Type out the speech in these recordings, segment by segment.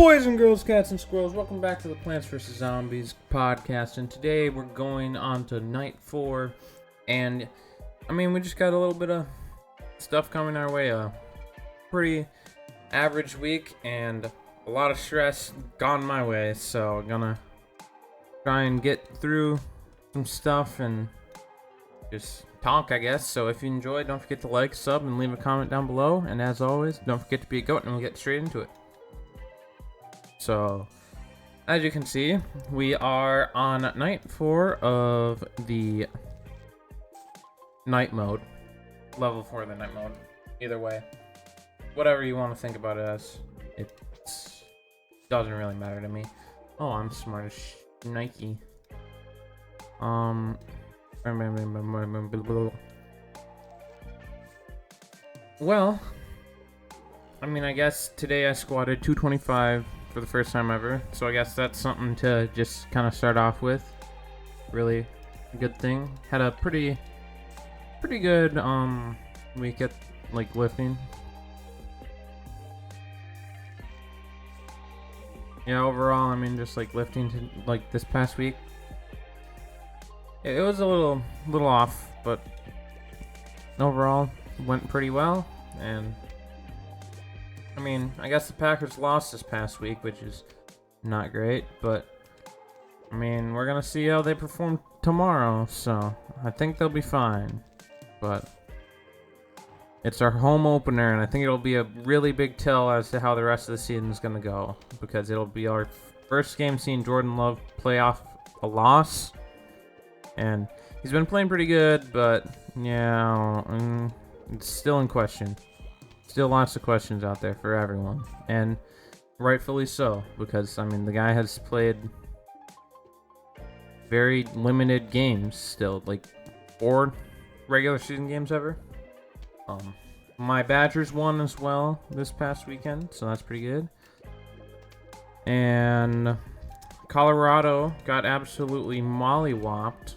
Boys and girls, cats and squirrels, welcome back to the Plants vs. Zombies podcast, and today we're going on to night 4, and, we just got a little bit of stuff coming our way, a pretty average week, and a lot of stress gone my way, so I'm gonna try and get through some stuff and just talk, I guess. So if you enjoyed, don't forget to like, sub, and leave a comment down below, and as always, don't forget to be a goat, and we'll get straight into it. So, as you can see, we are on night 4 of the night mode. Level 4 of the night mode. Either way. Whatever you want to think about it as. It doesn't really matter to me. Oh, I'm smart as Nike. Well, I guess today I squatted 225 for the first time ever, so I guess that's something to just kind of start off with. Really good thing. Had a pretty good week at lifting. Yeah, overall, just lifting to this past week. It was a little off, but overall went pretty well. And I guess the Packers lost this past week, which is not great, but we're gonna see how they perform tomorrow, so I think they'll be fine. But it's our home opener, and I think it'll be a really big tell as to how the rest of the season is gonna go, because it'll be our first game seeing Jordan Love play off a loss, and he's been playing pretty good, but yeah, it's still in question. Still lots of questions out there for everyone, and rightfully so, because the guy has played very limited games still, 4 regular season games ever. My Badgers won as well this past weekend, so that's pretty good. And Colorado got absolutely mollywopped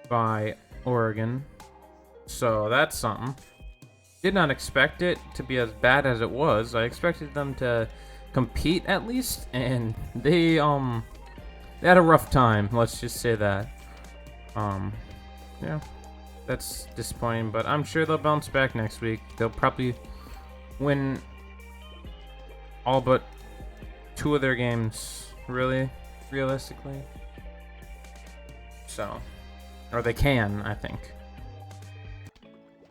by Oregon, so that's something. Did not expect it to be as bad as it was. I expected them to compete at least, and they had a rough time, let's just say that. Yeah, that's disappointing, but I'm sure they'll bounce back next week. They'll probably win all but 2 of their games, realistically. So, or they can, I think.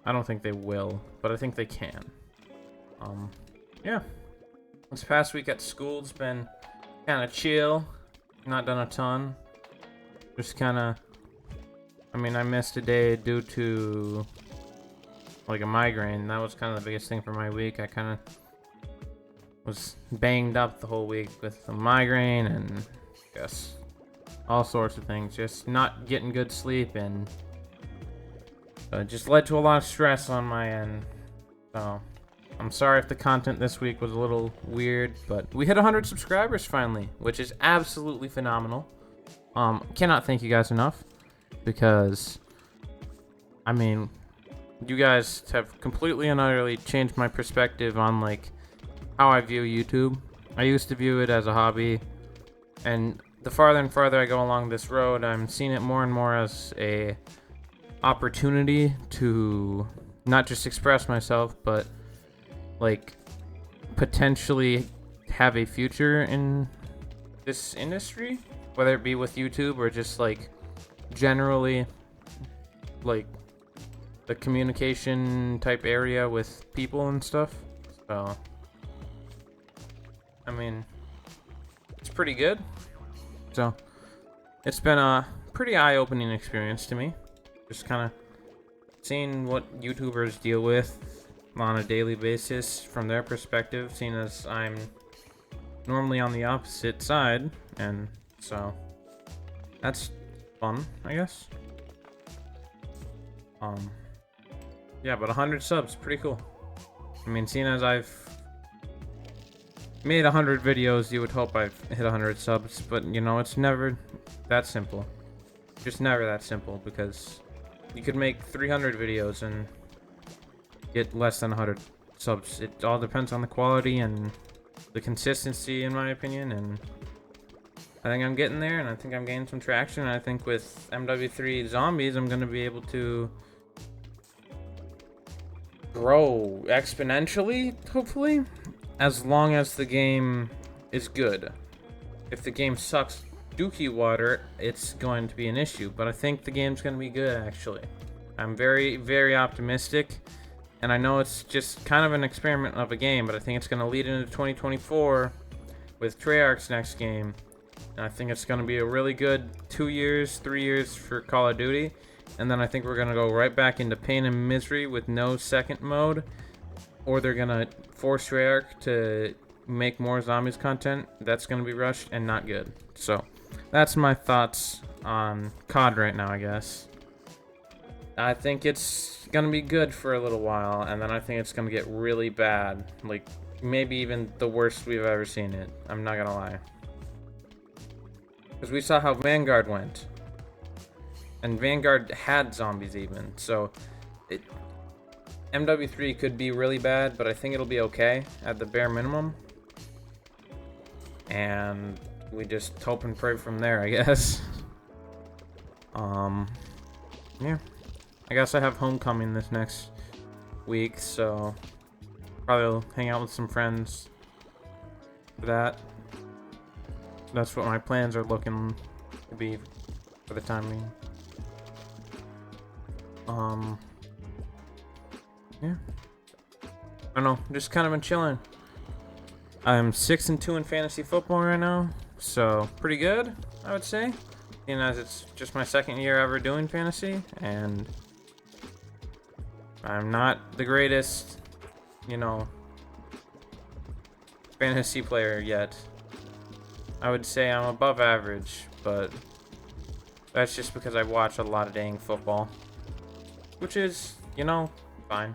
I don't think they will, but I think they can. Yeah. This past week at school, it's been kind of chill. Not done a ton. Just kind of... I missed a day due to... a migraine. That was kind of the biggest thing for my week. I kind of was banged up the whole week with a migraine and... yes, all sorts of things. Just not getting good sleep, and... it just led to a lot of stress on my end. So, I'm sorry if the content this week was a little weird, but we hit 100 subscribers finally, which is absolutely phenomenal. Cannot thank you guys enough, because, you guys have completely and utterly changed my perspective on, how I view YouTube. I used to view it as a hobby, and the farther and farther I go along this road, I'm seeing it more and more as a opportunity to not just express myself, but potentially have a future in this industry, whether it be with YouTube or just generally the communication type area with people and stuff. So it's pretty good. So it's been a pretty eye-opening experience to me. Just kind of seeing what YouTubers deal with on a daily basis from their perspective, seeing as I'm normally on the opposite side, and so that's fun, I guess. Yeah, but 100 subs, pretty cool. Seeing as I've made 100 videos, you would hope I've hit 100 subs, but it's never that simple. Just never that simple, because you could make 300 videos and get less than 100 subs. It all depends on the quality and the consistency, in my opinion, and I think I'm getting there, and I think I'm gaining some traction. And I think with MW3 Zombies, I'm going to be able to grow exponentially, hopefully, as long as the game is good. If the game sucks dookie water, it's going to be an issue, but I think the game's going to be good, actually. I'm very, very optimistic, and I know it's just kind of an experiment of a game, but I think it's going to lead into 2024 with Treyarch's next game, and I think it's going to be a really good 2 years, 3 years for Call of Duty. And then I think we're going to go right back into pain and misery with no second mode. Or they're going to force Treyarch to make more zombies content. That's going to be rushed and not good. So, that's my thoughts on COD right now, I guess. I think it's going to be good for a little while. And then I think it's going to get really bad. Like, maybe even the worst we've ever seen it. I'm not going to lie. Because we saw how Vanguard went. And Vanguard had zombies even, so MW3 could be really bad, but I think it'll be okay at the bare minimum. And we just hope and pray from there, I guess. Yeah. I guess I have homecoming this next week, so probably will hang out with some friends for that. That's what my plans are looking to be for the time being. Yeah. I don't know, just kind of been chilling. I'm 6-2 in fantasy football right now, so pretty good, I would say. You know, it's just my second year ever doing fantasy, and I'm not the greatest, you know, fantasy player yet. I would say I'm above average, but that's just because I watch a lot of dang football. Which is, you know, fine.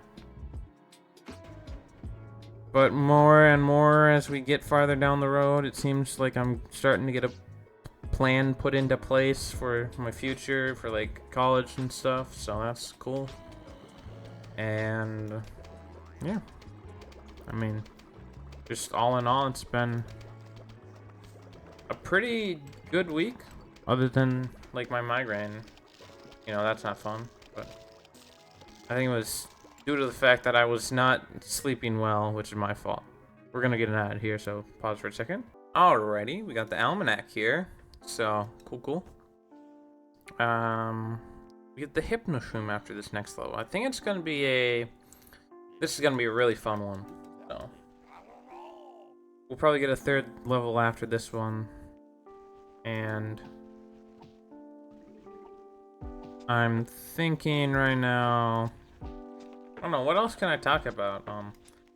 But more and more as we get farther down the road, it seems like I'm starting to get a plan put into place for my future, for like college and stuff, so that's cool. And yeah, I mean, just all in all, it's been a pretty good week, other than like my migraine. You know, that's not fun, but I think it was due to the fact that I was not sleeping well, which is my fault. We're gonna get an ad here, so pause for a second. Alrighty, we got the almanac here. So, cool. We get the Hypnoshroom after this next level. I think it's gonna be this is gonna be a really fun one. So, we'll probably get a third level after this one. And I'm thinking right now, I don't know, what else can I talk about?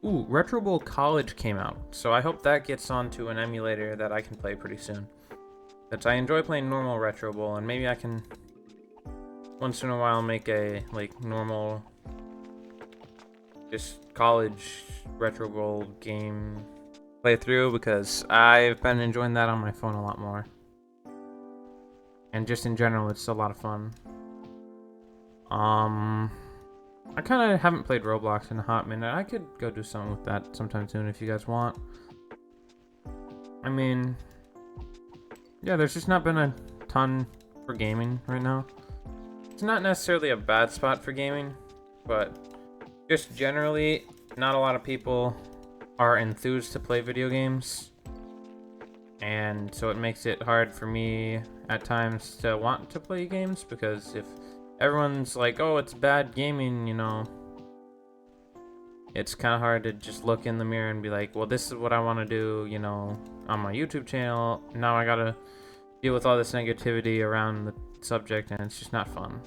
Ooh, Retro Bowl College came out, so I hope that gets onto an emulator that I can play pretty soon. Because I enjoy playing normal Retro Bowl, and maybe I can once in a while make a like normal, just college Retro Bowl game playthrough, because I've been enjoying that on my phone a lot more. And just in general, it's a lot of fun. I kind of haven't played Roblox in a hot minute. I could go do something with that sometime soon if you guys want. I mean, yeah, there's just not been a ton for gaming right now. It's not necessarily a bad spot for gaming, but just generally, not a lot of people are enthused to play video games. And so it makes it hard for me at times to want to play games, because if everyone's like, oh, it's bad gaming, you know, it's kind of hard to just look in the mirror and be like, well, this is what I want to do, you know, on my YouTube channel. Now I gotta deal with all this negativity around the subject, and it's just not fun.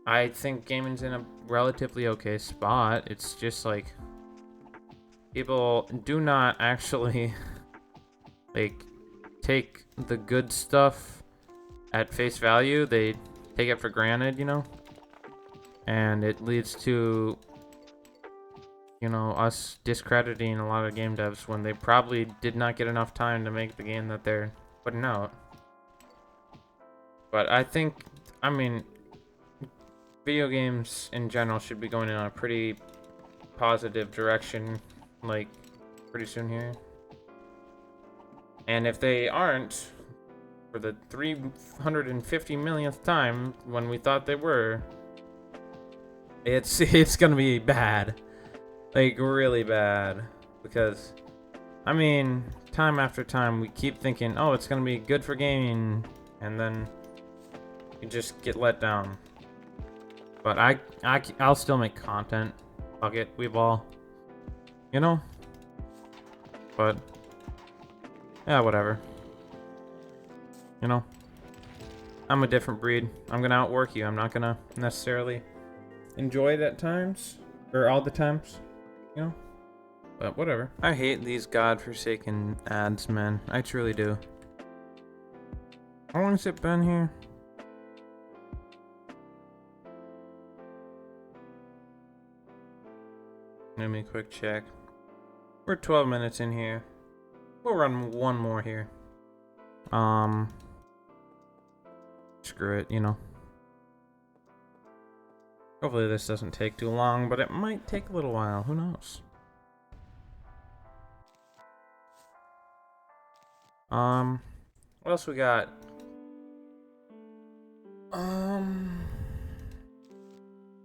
I think gaming's in a relatively okay spot. It's just like, people do not actually like take the good stuff at face value. They take it for granted, you know, and it leads to, you know, us discrediting a lot of game devs when they probably did not get enough time to make the game that they're putting out. But I think, I mean, video games in general should be going in a pretty positive direction. Like, pretty soon here. And if they aren't, for the 350 millionth time when we thought they were, it's gonna be bad. Like, really bad. Because, I mean, time after time we keep thinking, oh, it's gonna be good for gaming, and then you just get let down. But I'll still make content. Fuck it, we ball. You know? But, yeah, whatever. You know? I'm a different breed. I'm gonna outwork you. I'm not gonna necessarily enjoy it at times. Or all the times. You know? But whatever. I hate these godforsaken ads, man. I truly do. How long has it been here? Let me quick check. We're 12 minutes in here. We'll run one more here. Screw it, you know. Hopefully this doesn't take too long, but it might take a little while. Who knows? What else we got? I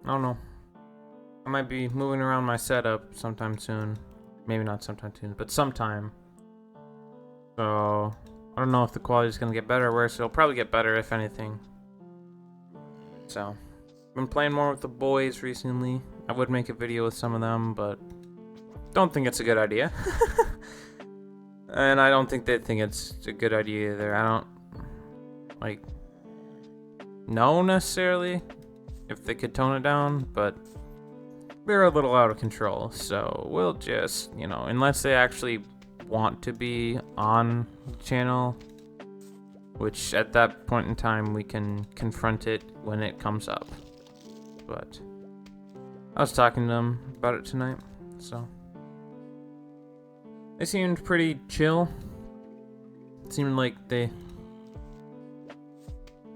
don't know. I might be moving around my setup sometime soon. Maybe not sometime soon, but sometime. So, I don't know if the quality's gonna get better or worse. It'll probably get better, if anything. So, been playing more with the boys recently. I would make a video with some of them, but don't think it's a good idea. And I don't think they think it's a good idea either. I don't, like, know necessarily if they could tone it down, but they're a little out of control. So we'll just, you know, unless they actually want to be on the channel, which at that point in time we can confront it when it comes up. But I was talking to them about it tonight, so they seemed pretty chill. It seemed like they,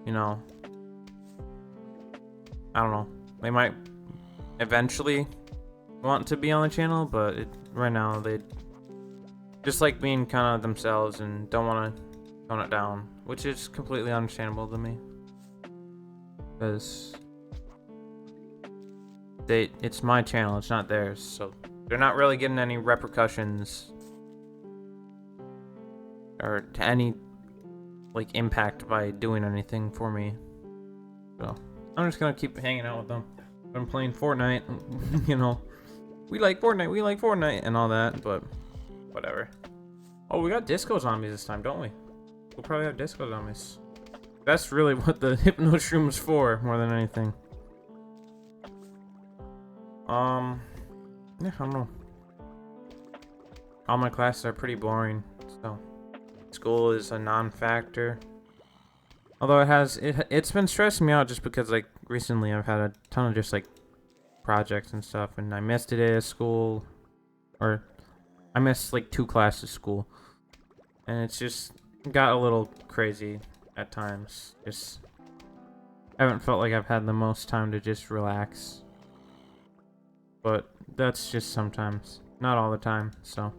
you know, I don't know, they might eventually want to be on the channel, but right now they just like being kind of themselves and don't want to tone it down, which is completely understandable to me, because it's my channel, it's not theirs, so they're not really getting any repercussions or any like impact by doing anything for me. So I'm just gonna keep hanging out with them. I'm playing Fortnite, you know. We like Fortnite, and all that, but whatever. Oh, we got disco zombies this time, don't we? We'll probably have disco zombies. That's really what the hypno shroom is for, more than anything. Yeah, I don't know. All my classes are pretty boring, so school is a non-factor. Although it's been stressing me out just because, like, recently I've had a ton of just like projects and stuff, and I missed a day of school, or I missed like 2 classes of school, and it's just got a little crazy at times. Just I haven't felt like I've had the most time to just relax, but that's just sometimes, not all the time. So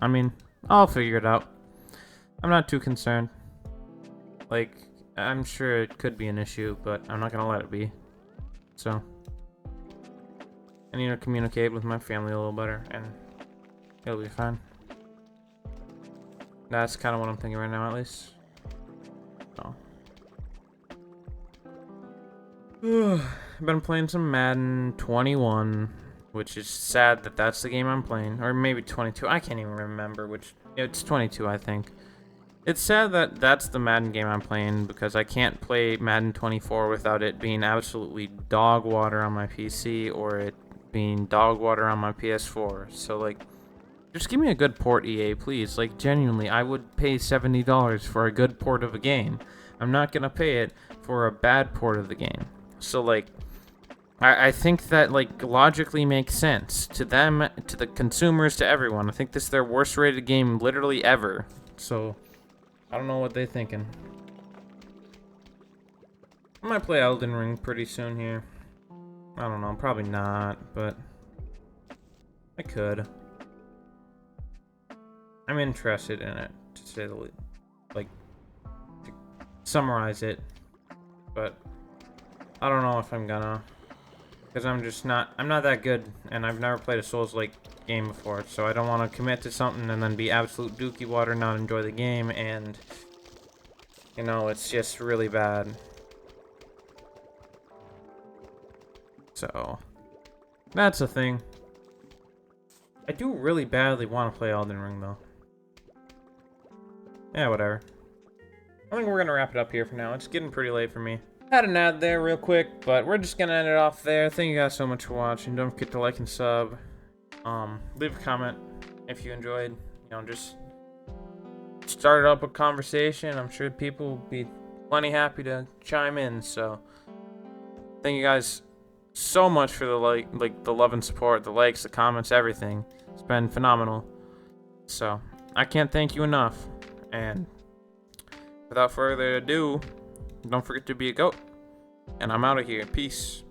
I mean, I'll figure it out. I'm not too concerned. Like, I'm sure it could be an issue, but I'm not gonna let it be. So I need to communicate with my family a little better, and it'll be fine. That's kind of what I'm thinking right now, at least. So I've been playing some Madden 21, which is sad that that's the game I'm playing, or maybe 22. I can't even remember which. It's 22, I think. It's sad that that's the Madden game I'm playing, because I can't play Madden 24 without it being absolutely dog water on my PC, or it being dog water on my PS4. So, like, just give me a good port, EA, please. Like, genuinely, I would pay $70 for a good port of a game. I'm not gonna pay it for a bad port of the game. So, like, I think that, like, logically makes sense to them, to the consumers, to everyone. I think this is their worst rated game literally ever. So I don't know what they're thinking. I might play Elden Ring pretty soon here. I don't know, probably not, but I could. I'm interested in it, to say the least. Like, to summarize it. But I don't know if I'm gonna. Because I'm not that good, and I've never played a Souls-like game before, so I don't want to commit to something and then be absolute dookie water, not enjoy the game, and, you know, it's just really bad. So, that's a thing. I do really badly want to play Elden Ring, though. Yeah, whatever. I think we're gonna wrap it up here for now. It's getting pretty late for me. Had an ad there real quick, but we're just gonna end it off there. Thank you guys so much for watching. Don't forget to like and sub. Leave a comment if you enjoyed. You know, just started up a conversation. I'm sure people will be plenty happy to chime in. So, thank you guys so much for the the love and support, the likes, the comments, everything. It's been phenomenal. So, I can't thank you enough. And without further ado, don't forget to be a goat. And I'm out of here. Peace.